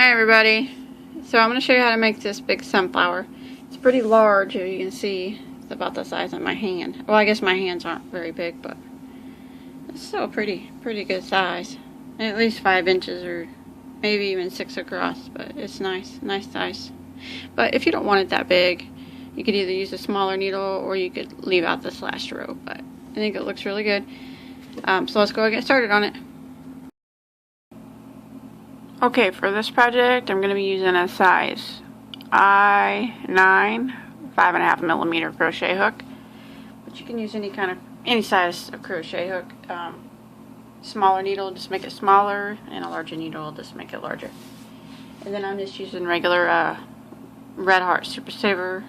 Hi everybody. So I'm going to show you how to make this big sunflower. It's pretty large, as you can see. It's about the size of my hand. Well, I guess my hands aren't very big, but it's still pretty good size. At least 5 inches or maybe even 6 across, but it's nice size. But if you don't want it that big, you could either use a smaller needle or you could leave out the slashed row, but I think it looks really good. So let's go and get started on it. Okay, for this project, I'm going to be using a size I9 5.5 millimeter crochet hook, but you can use any size of crochet hook. Smaller needle will just make it smaller, and a larger needle will just make it larger. And then I'm just using regular Red Heart Super Saver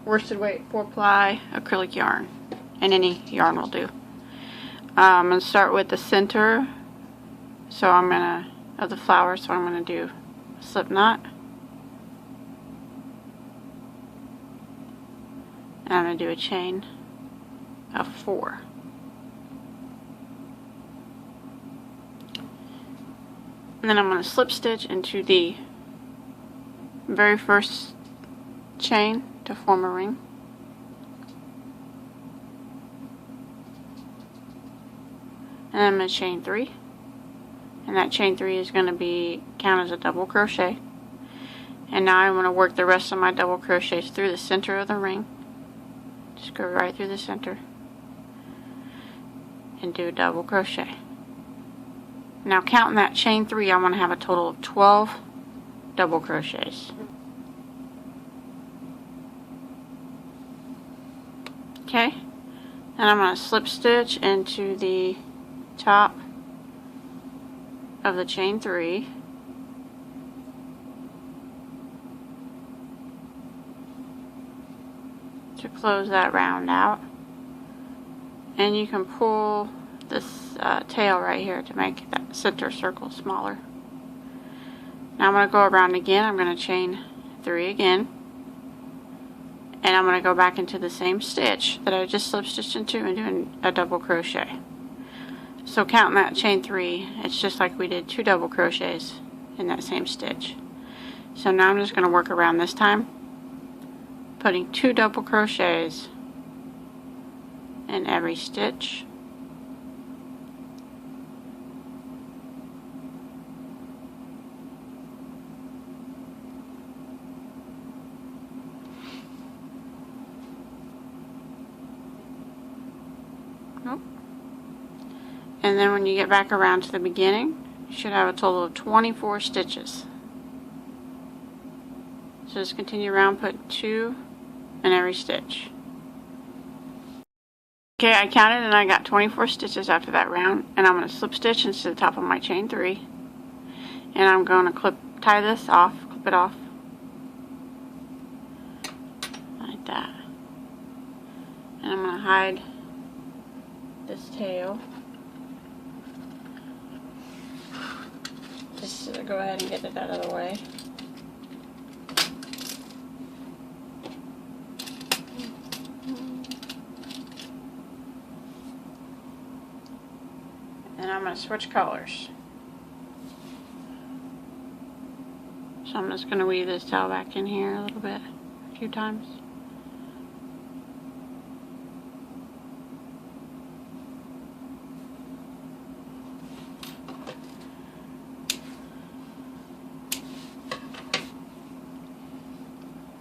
worsted weight 4-ply acrylic yarn, and any yarn will do. I'm going to start with the center, of the flower, so I'm going to do a slip knot, and I'm going to do a chain of 4. And then I'm going to slip stitch into the very first chain to form a ring. And I'm going to chain 3. And that chain 3 is going to count as a double crochet. And now I'm going to work the rest of my double crochets through the center of the ring. Just go right through the center and do a double crochet. Now counting that chain 3, I want to have a total of 12 double crochets. Okay, and I'm going to slip stitch into the top of the chain 3. To close that round out, and you can pull this tail right here to make that center circle smaller. Now I'm going to go around again. I'm going to chain 3 again, and I'm going to go back into the same stitch that I just slip stitched into and doing a double crochet. So counting that chain 3, it's just like we did 2 double crochets in that same stitch. So now I'm just going to work around this time, putting 2 double crochets in every stitch. Nope. And then when you get back around to the beginning, you should have a total of 24 stitches. So just continue around, put 2 in every stitch. Okay, I counted and I got 24 stitches after that round, and I'm going to slip stitch into the top of my chain 3, and I'm going to tie this off, clip it off like that, and I'm going to hide this tail. Just go ahead and get it out of the way. And I'm going to switch colors. So I'm just going to weave this tail back in here a little bit, a few times.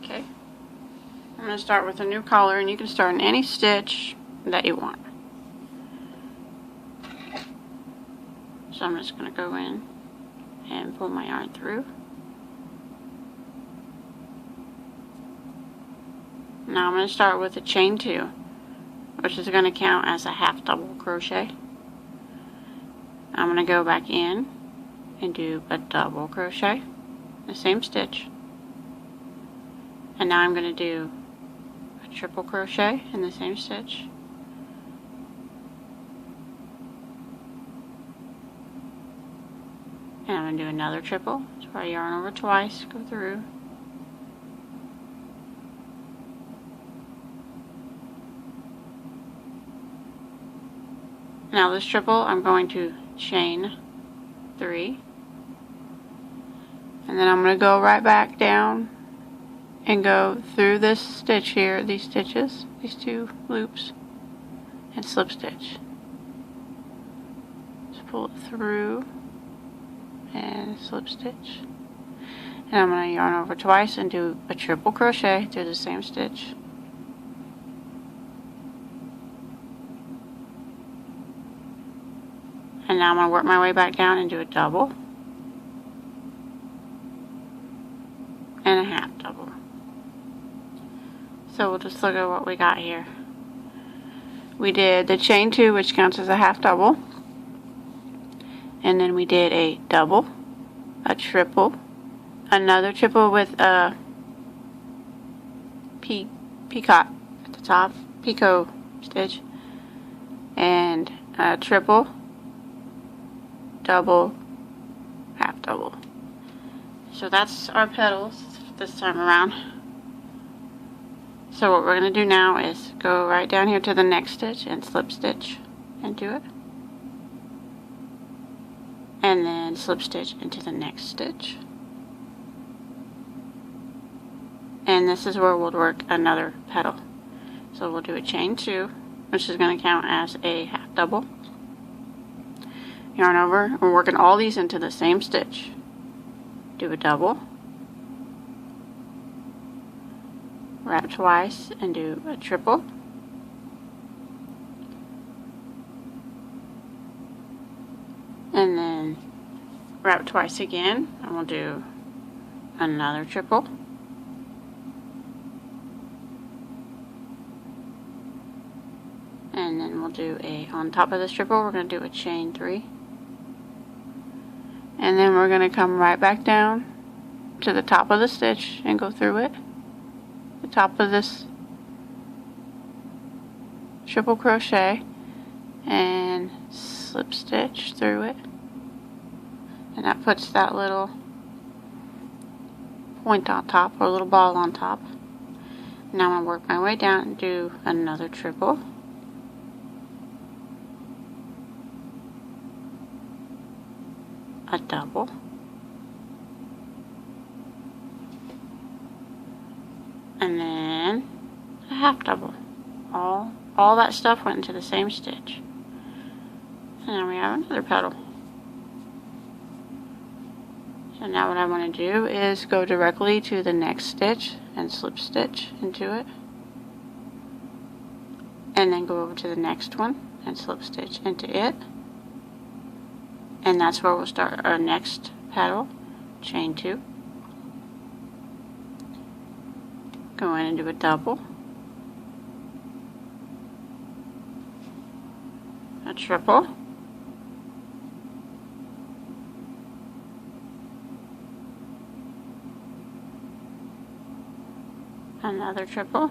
Okay. I'm going to start with a new color, and you can start in any stitch that you want. So I'm just going to go in and pull my yarn through. Now I'm going to start with a chain 2, which is going to count as a half double crochet. I'm going to go back in and do a double crochet, the same stitch. And now I'm going to do a triple crochet in the same stitch. And I'm going to do another triple, so I yarn over twice, go through. Now this triple, I'm going to chain 3, And then I'm going to go right back down and go through this stitch here, these stitches, these two loops, and slip stitch. Just pull it through and slip stitch. And I'm going to yarn over twice and do a triple crochet through the same stitch. And now I'm going to work my way back down and do a double and a half double. So we'll just look at what we got here. We did the chain 2, which counts as a half double, and then we did a double, a triple, another triple with a peacock at the top, picot stitch, and a triple, double, half double. So that's our petals this time around. So what we're going to do now is go right down here to the next stitch and slip stitch into it, and then slip stitch into the next stitch, and this is where we'll work another petal. So we'll do a chain 2, which is going to count as a half double, yarn over. We're working all these into the same stitch. Do a double, wrap twice and do a triple, and then wrap twice again, and we'll do another triple, and then we'll do on top of this triple we're going to do a chain 3, and then we're going to come right back down to the top of the stitch and go through it, the top of this triple crochet, and slip stitch through it, and that puts that little point on top, or a little ball on top. Now I'm going to work my way down and do another triple, a double, and then a half double. All that stuff went into the same stitch. And now we have another petal. So now what I want to do is go directly to the next stitch and slip stitch into it, and then go over to the next one and slip stitch into it, and that's where we'll start our next petal. Chain 2, go in and do a double, a triple, another triple,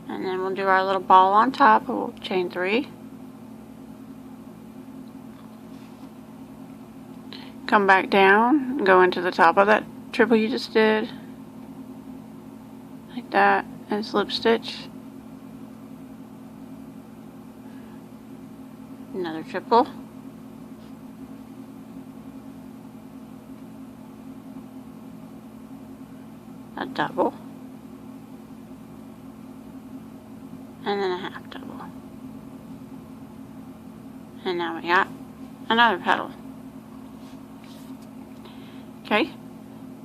and then we'll do our little ball on top. We'll chain 3, come back down, go into the top of that triple you just did, like that, and slip stitch, another triple, a double, and then a half double. And now we got another petal. Okay,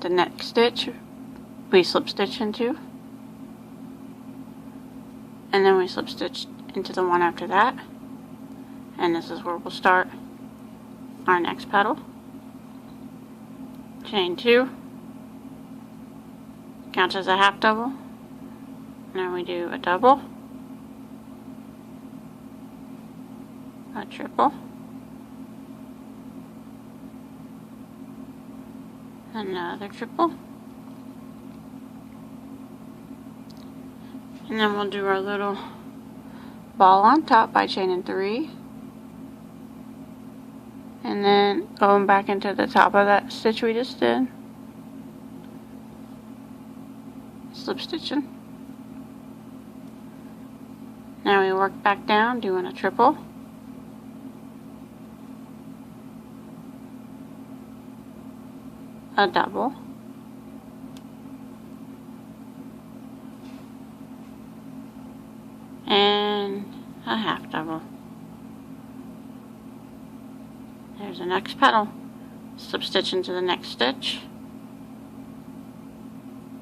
the next stitch we slip stitch into, and then we slip stitch into the one after that, and this is where we'll start our next petal. Chain 2, counts as a half double. Now we do a double, a triple, another triple, and then we'll do our little ball on top by chaining 3, and then going back into the top of that stitch we just did, slip stitching. Now we work back down doing a triple, a double, and a half double. There's the next petal. Slip stitch into the next stitch,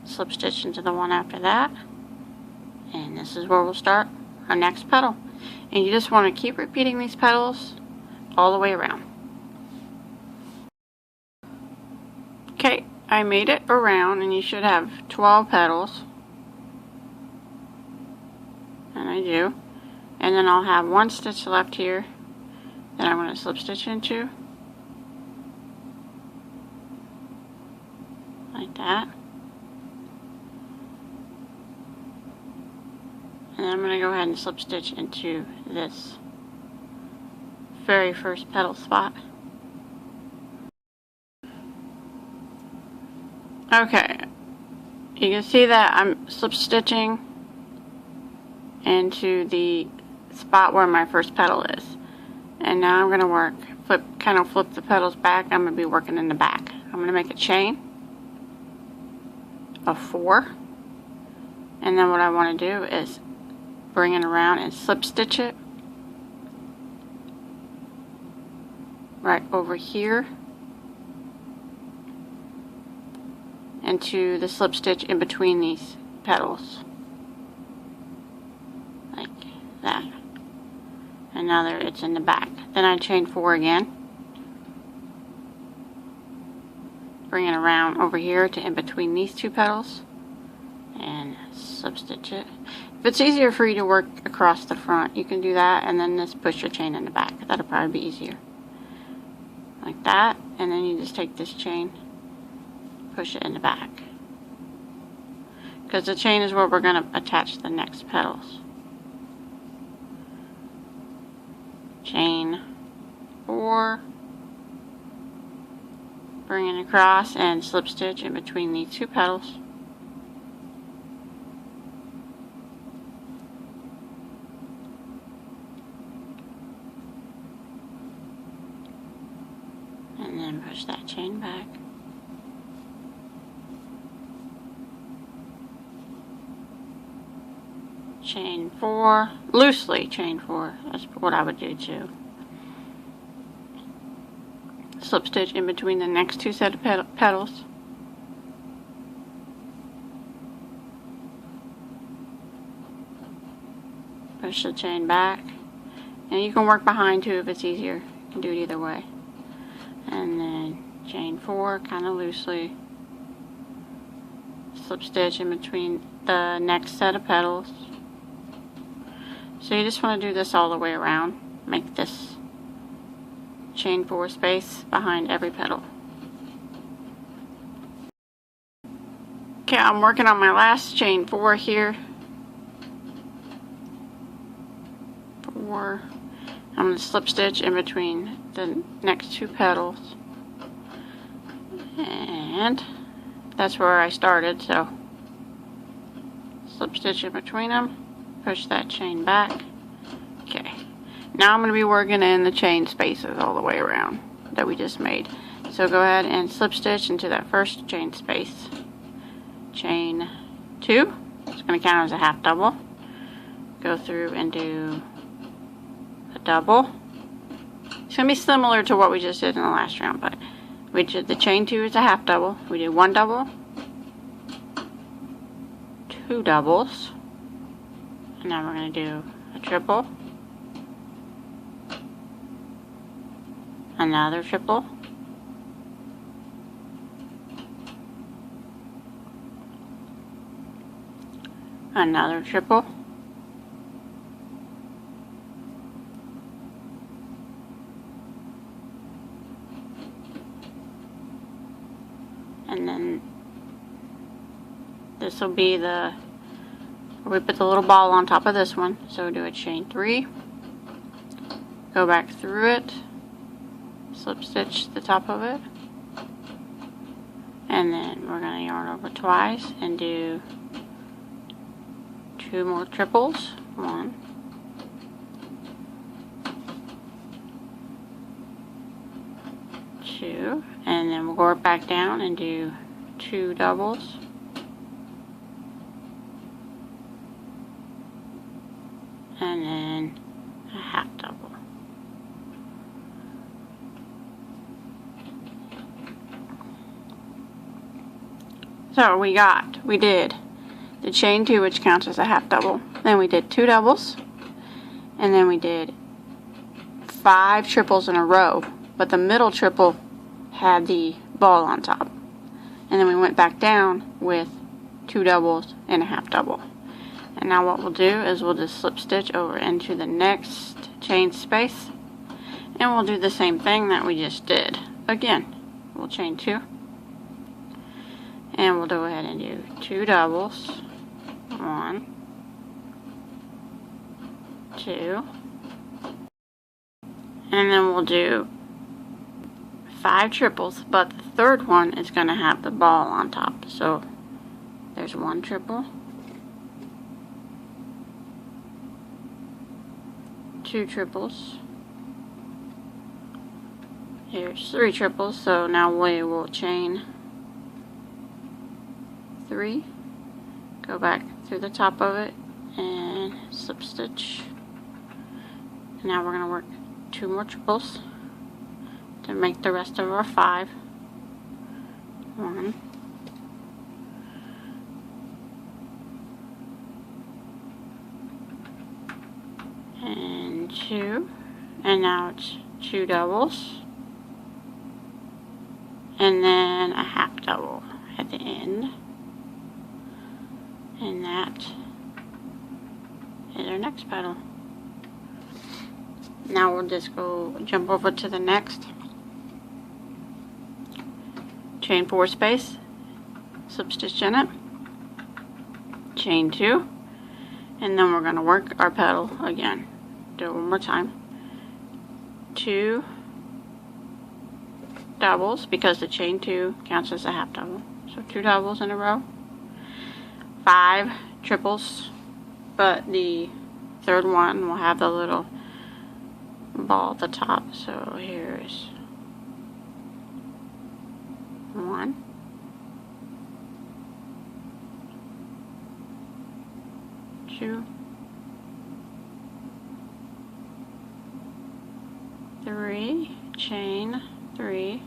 slip stitch into the one after that, and this is where we'll start our next petal. And you just want to keep repeating these petals all the way around. Okay, I made it around, and you should have 12 petals, and I do. And then I'll have one stitch left here that I'm going to slip stitch into, like that. And I'm going to go ahead and slip stitch into this very first petal spot. Okay, you can see that I'm slip stitching into the spot where my first petal is. And now I'm going to work, kind of flip the petals back. I'm going to be working in the back. I'm going to make a chain of 4. And then what I want to do is bring it around and slip stitch it right over here into the slip stitch in between these petals, like that. And now there it's in the back. Then I chain 4 again, bring it around over here to in between these 2 petals and slip stitch it. If it's easier for you to work across the front, you can do that and then just push your chain in the back. That'll probably be easier. Like that, and then you just take this chain, push it in the back. Because the chain is where we're going to attach the next petals. Chain 4, bring it across and slip stitch in between these 2 petals. And then push that chain back. Chain 4, loosely chain 4, that's what I would do too. Slip stitch in between the next 2 set of petals. Push the chain back. And you can work behind too if it's easier. You can do it either way. And then chain 4 kind of loosely. Slip stitch in between the next set of petals. So you just want to do this all the way around. Make this chain 4 space behind every petal. Okay, I'm working on my last chain 4 here. 4. I'm going to slip stitch in between the next 2 petals. And that's where I started, so slip stitch in between them. Push that chain back. Okay. Now I'm going to be working in the chain spaces all the way around that we just made. So go ahead and slip stitch into that first chain space. Chain 2. It's going to count as a half double. Go through and do a double. It's going to be similar to what we just did in the last round, but we did the chain 2 is a half double. We did 1 double, 2 doubles. And now we're going to do a triple, another triple, another triple, and then this will be the we put the little ball on top of this one. So do a chain 3, go back through it, slip stitch the top of it, and then we're going to yarn over twice and do 2 more triples. 1, 2, And then we'll go back down and do 2 doubles. And then a half double. So we did the chain 2, which counts as a half double. Then we did 2 doubles. And then we did 5 triples in a row. But the middle triple had the ball on top. And then we went back down with 2 doubles and a half double. And now what we'll do is we'll just slip stitch over into the next chain space. And we'll do the same thing that we just did. Again, we'll chain 2. And we'll go ahead and do 2 doubles. 1, 2. And then we'll do 5 triples, but the third one is going to have the ball on top. So there's 1 triple, 2 triples, here's 3 triples, so now we will chain 3, go back through the top of it and slip stitch. And now we're going to work 2 more triples to make the rest of our 5. 1, 2, and now it's 2 doubles, and then a half double at the end, and that is our next petal. Now we'll just go jump over to the next, chain 4 space, slip stitch in it, chain 2, and then we're going to work our petal again. Do it one more time. 2 doubles, because the chain 2 counts as a half double. So 2 doubles in a row. 5 triples, but the third one will have the little ball at the top. So here's 1, 2, 3, chain 3,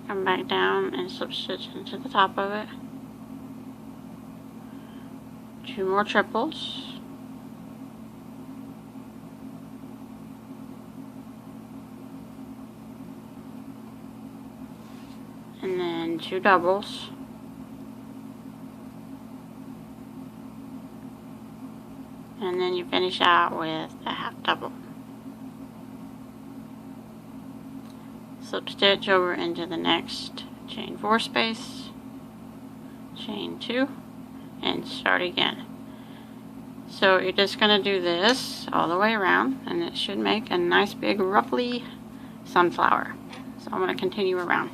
come back down and slip stitch into the top of it, 2 more triples, and then 2 doubles, and then you finish out with a half double. Slip stitch over into the next chain 4 space, chain 2, and start again. So you're just going to do this all the way around, and it should make a nice big ruffly sunflower. So I'm going to continue around.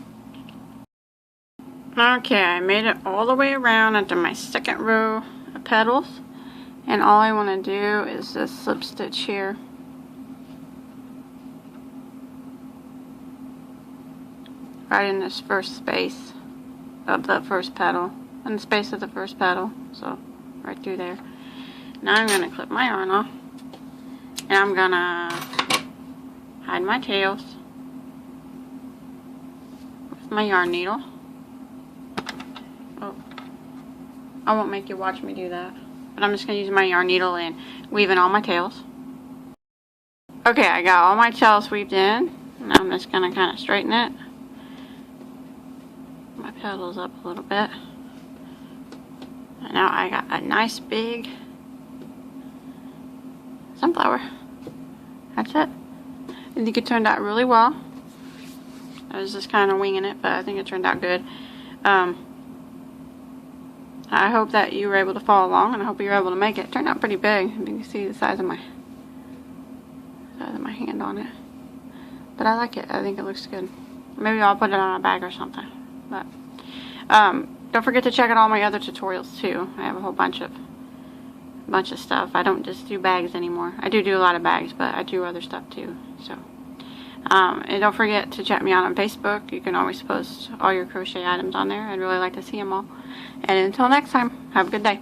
Okay, I made it all the way around into my second row of petals, and all I want to do is just slip stitch here. Right in this first space of the first petal, in the space of the first petal, so right through there. Now I'm going to clip my yarn off, and I'm going to hide my tails with my yarn needle. Oh, I won't make you watch me do that, but I'm just going to use my yarn needle and weave in all my tails. Okay, I got all my tails weaved in, and I'm just going to kind of straighten it. My petals up a little bit. And now I got a nice big sunflower. That's it. I think it turned out really well. I was just kind of winging it, but I think it turned out good. I hope that you were able to follow along, and I hope you were able to make it. It turned out pretty big. You can see the size of my hand on it. But I like it. I think it looks good. Maybe I'll put it on a bag or something. But don't forget to check out all my other tutorials too. I have a whole bunch of stuff. I don't just do bags anymore. I do a lot of bags, but I do other stuff too. So And don't forget to check me out on Facebook. You can always post all your crochet items on there. I'd really like to see them all. And until next time, have a good day.